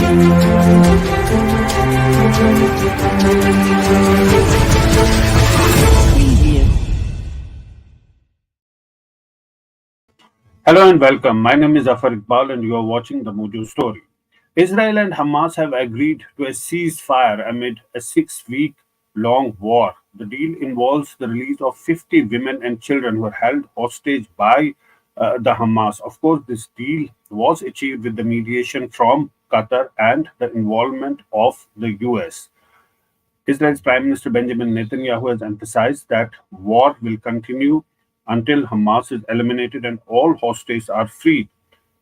Hello and welcome. My name is Zaffar Iqbal and you are watching the Mojo Story. Israel and Hamas have agreed to a ceasefire amid a 6-week long war. The deal involves the release of 50 women and children who were held hostage by the Hamas. Of course, this deal was achieved with the mediation from Qatar and the involvement of the US. Israel's Prime Minister Benjamin Netanyahu has emphasized that war will continue until Hamas is eliminated and all hostages are freed.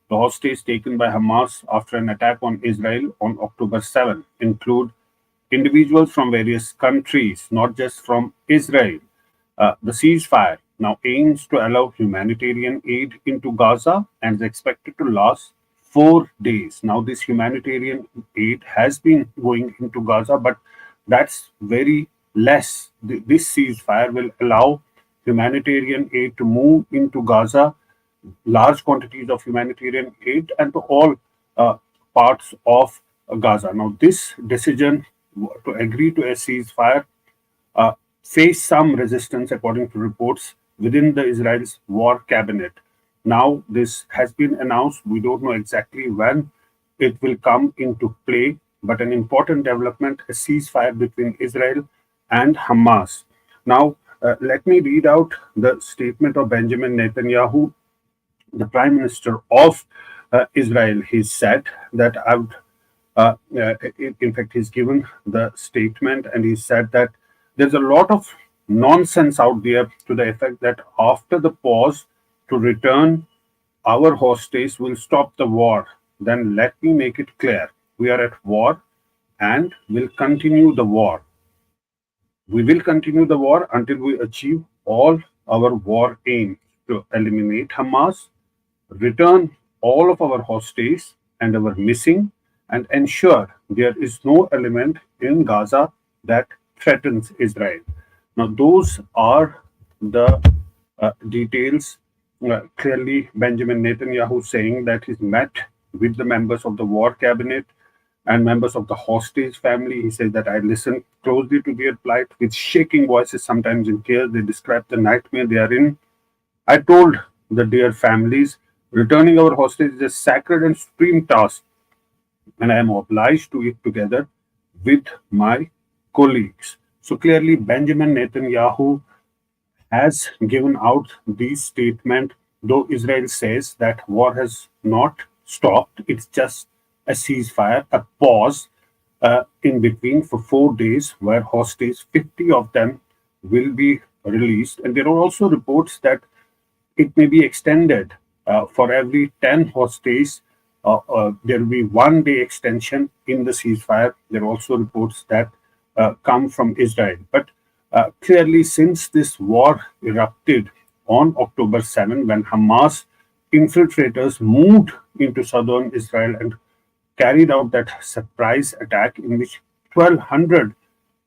The hostages taken by Hamas after an attack on Israel on October 7 include individuals from various countries, not just from Israel. The ceasefire now aims to allow humanitarian aid into Gaza and is expected to last 4 days. Now, this humanitarian aid has been going into Gaza, but that's very less. This ceasefire will allow humanitarian aid to move into Gaza, large quantities of humanitarian aid, and to all parts of Gaza. Now, this decision to agree to a ceasefire faced some resistance, according to reports, within the Israel's war cabinet. Now, this has been announced. We don't know exactly when it will come into play, but an important development, a ceasefire between Israel and Hamas. Now, let me read out the statement of Benjamin Netanyahu, the Prime Minister of Israel. He said that in fact, he's given the statement and he said that there's a lot of nonsense out there to the effect that after the pause to return our hostages will stop the war. Then let me make it clear. We are at war and will continue the war. We will continue the war until we achieve all our war aims to eliminate Hamas, return all of our hostages and our missing, and ensure there is no element in Gaza that threatens Israel. Now, those are the details. Clearly, Benjamin Netanyahu saying that he's met with the members of the war cabinet and members of the hostage family. He says that I listened closely to their plight with shaking voices, sometimes in tears. They describe the nightmare they are in. I told the dear families, returning our hostages is a sacred and supreme task, and I am obliged to it together with my colleagues. So clearly, Benjamin Netanyahu has given out this statement, though Israel says that war has not stopped. It's just a ceasefire, a pause in between for 4 days where hostages, 50 of them, will be released. And there are also reports that it may be extended for every 10 hostages. There will be 1 day extension in the ceasefire. There are also reports that come from Israel. But clearly, since this war erupted on October 7, when Hamas infiltrators moved into southern Israel and carried out that surprise attack in which 1,200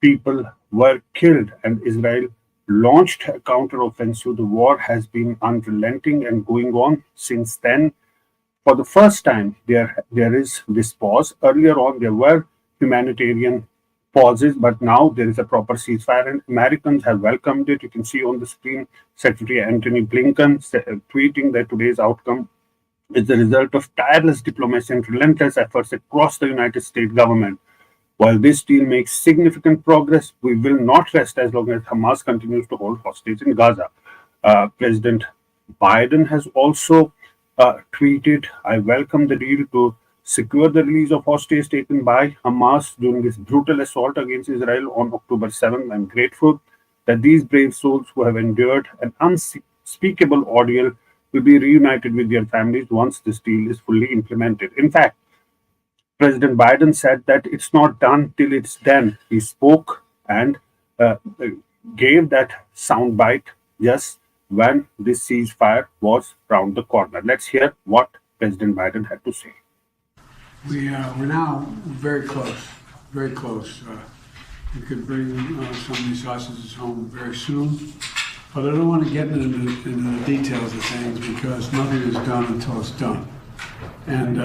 people were killed and Israel launched a counteroffensive. The war has been unrelenting and going on since then. For the first time, there is this pause. Earlier on, there were humanitarian pauses, but now there is a proper ceasefire, and Americans have welcomed it. You can see on the screen Secretary Antony Blinken tweeting that today's outcome is the result of tireless diplomacy and relentless efforts across the United States government. While this deal makes significant progress, we will not rest as long as Hamas continues to hold hostages in Gaza. President Biden has also tweeted, I welcome the deal to secure the release of hostages taken by Hamas during this brutal assault against Israel on October 7th. I'm grateful that these brave souls who have endured an unspeakable ordeal will be reunited with their families once this deal is fully implemented. In fact, President Biden said that it's not done till it's done. He spoke and gave that soundbite just when this ceasefire was round the corner. Let's hear what President Biden had to say. We're now very close, very close. We could bring some of these hostages home very soon. But I don't want to get into the details of things because nothing is done until it's done. And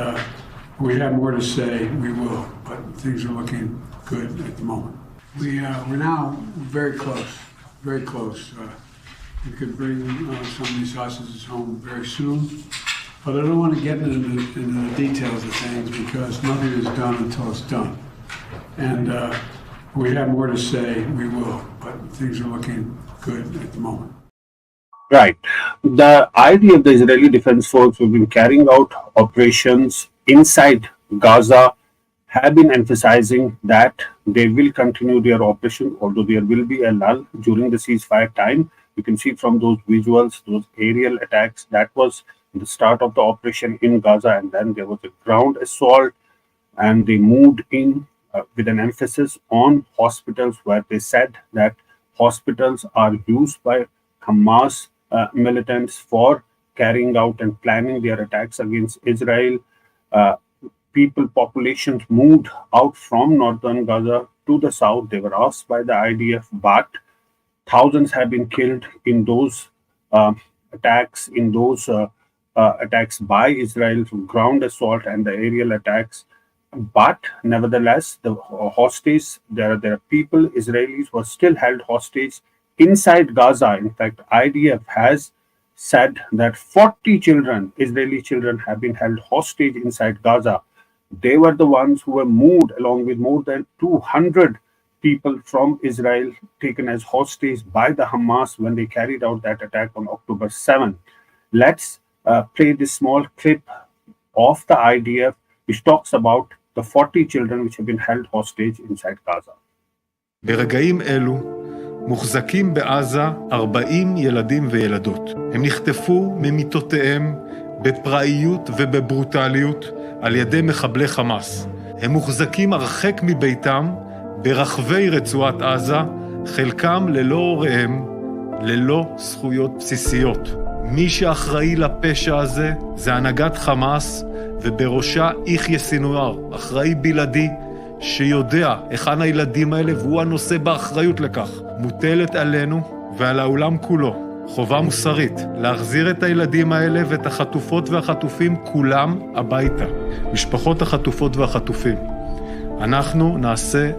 we have more to say, we will, but things are looking good at the moment. We're now very close, very close. We could bring some of these hostages home very soon, but I don't want to get into the details of things because nothing is done until it's done. And we have more to say, we will, but things are looking good at the moment. Right. The idea of the Israeli Defense Force who've been carrying out operations inside Gaza have been emphasizing that they will continue their operation, although there will be a lull during the ceasefire time. You can see from those visuals, those aerial attacks, that was the start of the operation in Gaza, and then there was a ground assault, and they moved in with an emphasis on hospitals, where they said that hospitals are used by Hamas militants for carrying out and planning their attacks against Israel. Populations moved out from northern Gaza to the south. They were asked by the IDF, but thousands have been killed in those attacks, attacks by Israel, ground assault and the aerial attacks. But nevertheless, the hostage, there are people, Israelis, who are still held hostage inside Gaza. In fact, IDF has said that 40 children, Israeli children, have been held hostage inside Gaza. They were the ones who were moved along with more than 200 people from Israel taken as hostage by the Hamas when they carried out that attack on October 7. Let's play this small clip of the IDF, which talks about the 40 children which have been held hostage inside Gaza. ברגעים אלו מוחזקים בעזה 40 ילדים וילדות. הם נחטפו ממיטותיהם בפראיות ובברוטליות על ידי מחבלי חמאס. הם מוחזקים הרחק מביתם ברחבי רצועת עזה, חלקם ללא הוריהם, ללא זכויות בסיסיות. מי שאחראי לפשע הזה זה הנהגת חמאס, ובראשה יחיא סינואר, אחראי בלעדי, שיודע היכן הילדים האלה, והוא הנושא באחריות לכך. מוטלת עלינו ועל העולם כולו חובה מוסרית להחזיר את הילדים האלה ואת החטופות והחטופים כולם הביתה. משפחות החטופות והחטופים. אנחנו נעשה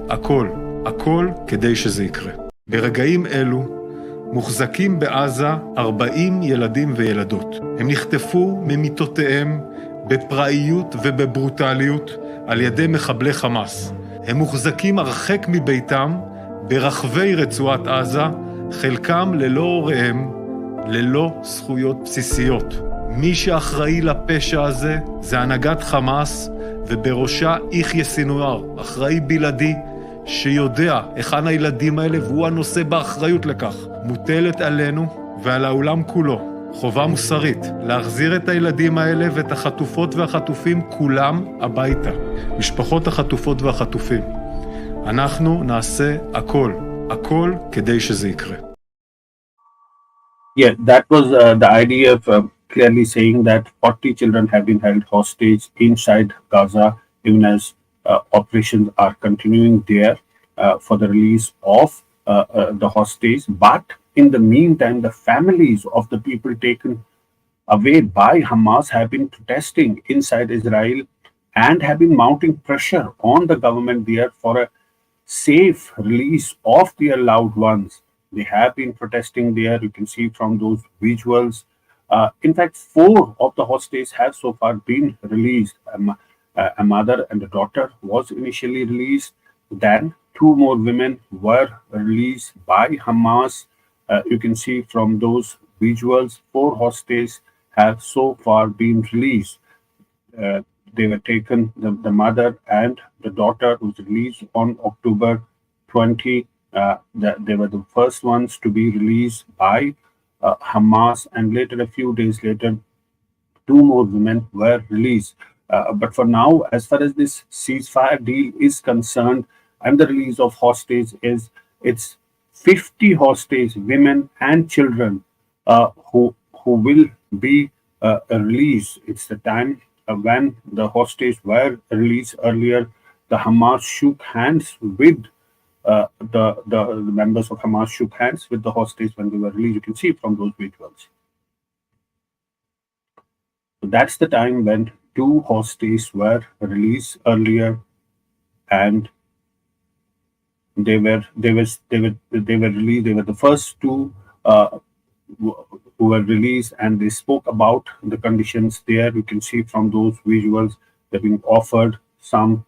הכל כדי שזה יקרה. ברגעים אלו מוחזקים בעזה 40 ילדים וילדות. הם נחטפו ממיטותיהם בפראיות ובברוטליות על ידי מחבלי חמאס. הם מוחזקים הרחק מביתם ברחבי רצועת עזה, חלקם ללא הוריהם, ללא זכויות בסיסיות. מי שאחראי לפשע הזה זה הנהגת חמאס, ובראשה יחיא סינואר, אחראי בלעדי, שיודע היכן הילדים האלה, והוא הנושא באחריות לכך. מוטלת עלינו ועל העולם כולו חובה מוסרית להחזיר את הילדים האלה ואת החטופות והחטופים כולם הביתה. משפחות החטופות והחטופים. אנחנו נעשה הכל כדי שזה יקרה. Yeah, that was the idea of clearly saying that 40 children have been held hostage inside Gaza, even as operations are continuing there for the release of the hostage. But in the meantime, the families of the people taken away by Hamas have been protesting inside Israel and have been mounting pressure on the government there for a safe release of their loved ones. They have been protesting there. You can see from those visuals. In fact, 4 of the hostages have so far been released. A mother and a daughter was initially released. Then 2 more women were released by Hamas. You can see from those visuals, 4 hostages have so far been released. They were taken, the mother and the daughter was released on October 20. They were the first ones to be released by Hamas, and later, a few days later, 2 more women were released. But for now, as far as this ceasefire deal is concerned, and the release of hostages it's 50 hostages, women and children, who will be released. It's the time when the hostages were released earlier. The Hamas shook hands with the members of Hamas shook hands with the hostages when they were released. You can see from those visuals. So that's the time when two hostages were released earlier, and they were released. They were the first two uh, who were released, and they spoke about the conditions there. You can see from those visuals they're being offered some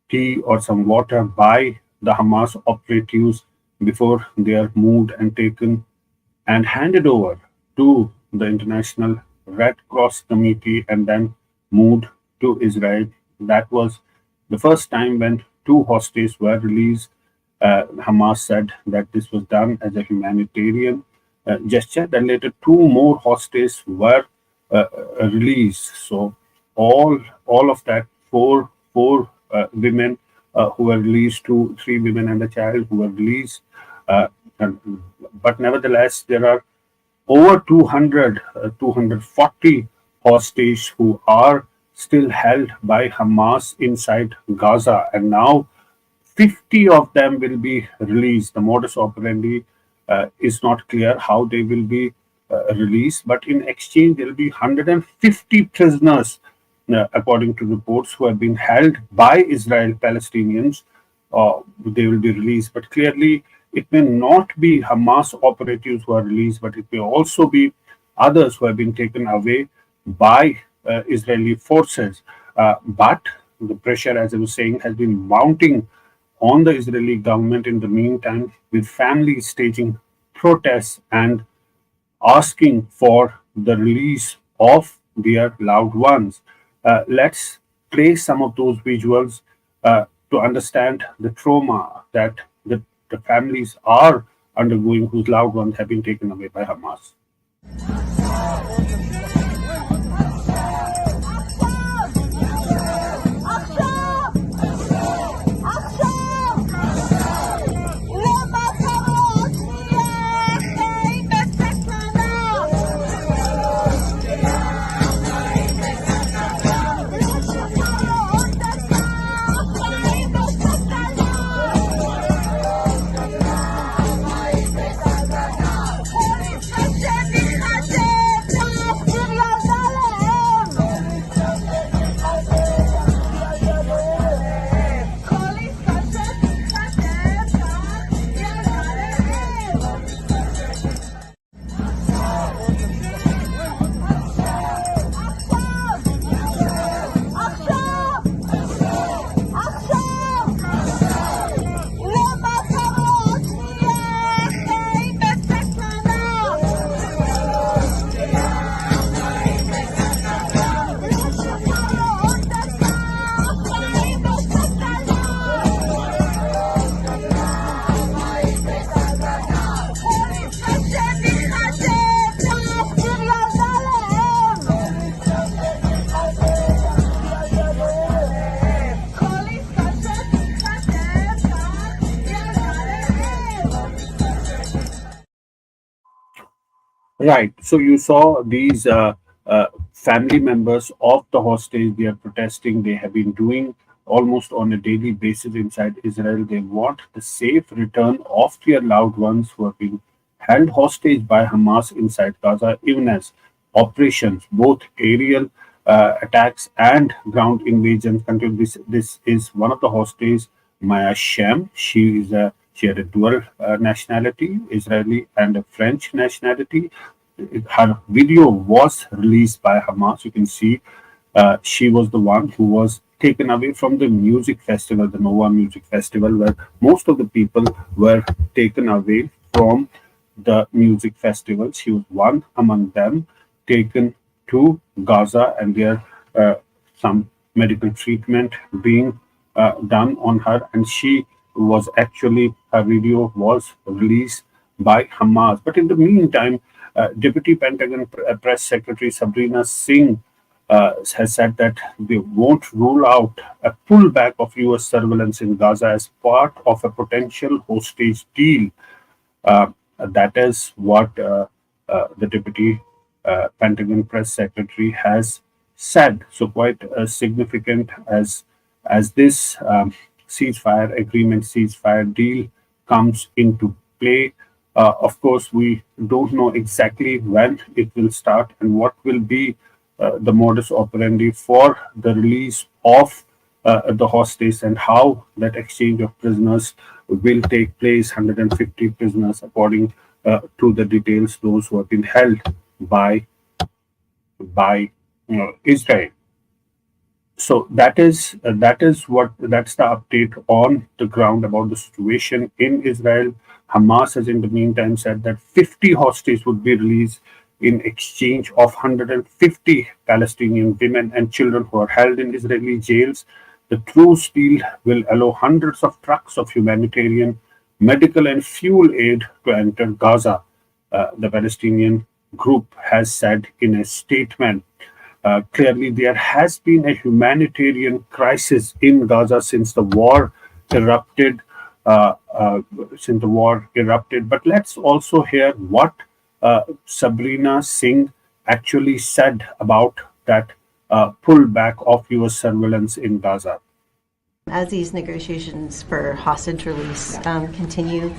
tea or some water by the Hamas operatives before they are moved and taken and handed over to the International Red Cross Committee and then moved to Israel. That was the first time when two hostages were released. Hamas said that this was done as a humanitarian gesture. Then later, two more hostages were released. So all of that, four women who were released, three women and a child who were released. Uh, and, but nevertheless, there are over 240 hostages who are still held by Hamas inside Gaza, and now 50 of them will be released. The modus operandi is not clear how they will be released, but in exchange, there will be 150 prisoners, according to reports, who have been held by Israel Palestinians. They will be released, but clearly, it may not be Hamas operatives who are released, but it may also be others who have been taken away by Israeli forces. But the pressure, as I was saying, has been mounting on the Israeli government in the meantime, with families staging protests and asking for the release of their loved ones. Let's play some of those visuals to understand the trauma that the families are undergoing whose loved ones have been taken away by Hamas. Right. So you saw these family members of the hostage. They are protesting. They have been doing almost on a daily basis inside Israel. They want the safe return of their loved ones who have been held hostage by Hamas inside Gaza, even as operations, both aerial attacks and ground invasions, continue. This is one of the hostages, Maya Shem. She had a dual nationality, Israeli and a French nationality. Her video was released by Hamas. You can see she was the one who was taken away from the music festival, the Nova Music Festival, where most of the people were taken away from the music festival. She was one among them, taken to Gaza, and there some medical treatment being done on her, and she was actually, her video was released by Hamas. But in the meantime, Deputy Pentagon Press Secretary Sabrina Singh has said that they won't rule out a pullback of US surveillance in Gaza as part of a potential hostage deal. Uh, that is what the Deputy Pentagon Press Secretary has said. So quite significant as this ceasefire agreement, ceasefire deal comes into play. Of course, we don't know exactly when it will start and what will be the modus operandi for the release of the hostages and how that exchange of prisoners will take place. 150 prisoners, according to the details, those who have been held by Israel. So that's the update on the ground about the situation in Israel. Hamas has in the meantime said that 50 hostages would be released in exchange of 150 Palestinian women and children who are held in Israeli jails. The truce deal will allow hundreds of trucks of humanitarian, medical, and fuel aid to enter Gaza, the Palestinian group has said in a statement. Clearly, there has been a humanitarian crisis in Gaza since the war erupted. But let's also hear what Sabrina Singh actually said about that pullback of U.S. surveillance in Gaza. As these negotiations for hostage release continue,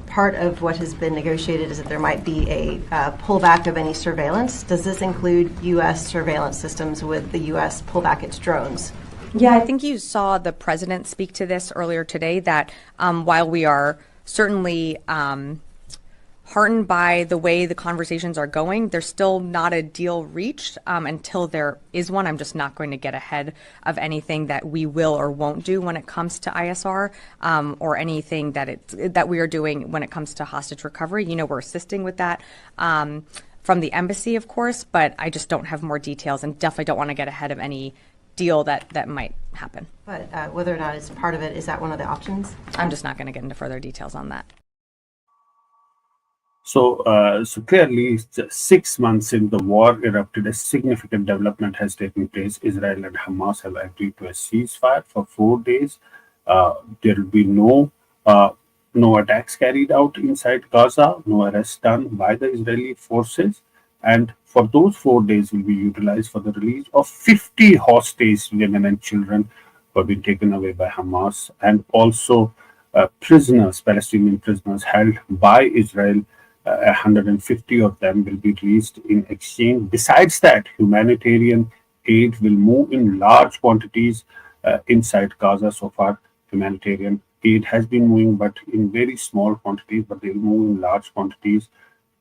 part of what has been negotiated is that there might be a pullback of any surveillance. Does this include U.S. surveillance systems? Would the U.S. pull back its drones? Yeah, I think you saw the president speak to this earlier today, that while we are certainly heartened by the way the conversations are going, there's still not a deal reached until there is one. I'm just not going to get ahead of anything that we will or won't do when it comes to ISR or anything that we are doing when it comes to hostage recovery. You know, we're assisting with that from the embassy, of course, but I just don't have more details and definitely don't want to get ahead of any deal that might happen. But whether or not it's part of it, is that one of the options? I'm just not going to get into further details on that. So clearly, 6 months in the war erupted, a significant development has taken place. Israel and Hamas have agreed to a ceasefire for 4 days. There will be no attacks carried out inside Gaza, no arrests done by the Israeli forces. And for those 4 days will be utilized for the release of 50 hostages, women and children who have been taken away by Hamas, and also prisoners, Palestinian prisoners held by Israel. 150 of them will be released in exchange. Besides that, humanitarian aid will move in large quantities inside Gaza. So far, humanitarian aid has been moving, but in very small quantities, but they will move in large quantities,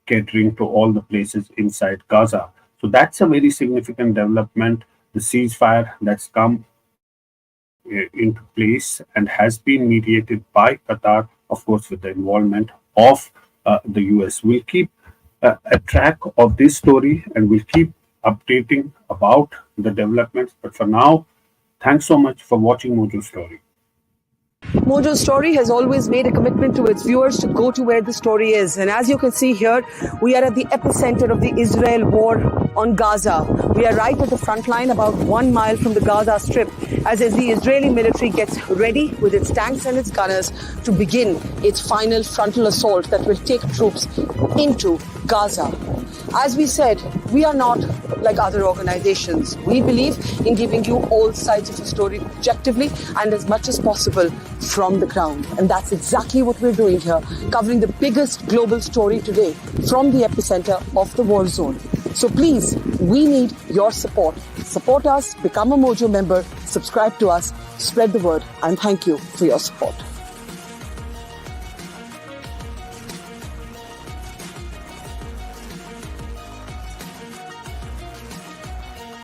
catering to all the places inside Gaza. So that's a very significant development. The ceasefire that's come into place and has been mediated by Qatar, of course, with the involvement of the US. We'll keep a track of this story and we'll keep updating about the developments. But for now, thanks so much for watching Mojo Story. Mojo Story has always made a commitment to its viewers to go to where the story is. And as you can see here, we are at the epicenter of the Israel war on Gaza. We are right at the front line, about 1 mile from the Gaza Strip, as the Israeli military gets ready with its tanks and its gunners to begin its final frontal assault that will take troops into Gaza. As we said, we are not like other organizations. We believe in giving you all sides of the story objectively and as much as possible from the ground. And that's exactly what we're doing here, covering the biggest global story today from the epicenter of the war zone. So please, we need your support. Support us, become a Mojo member, subscribe to us, spread the word, and thank you for your support.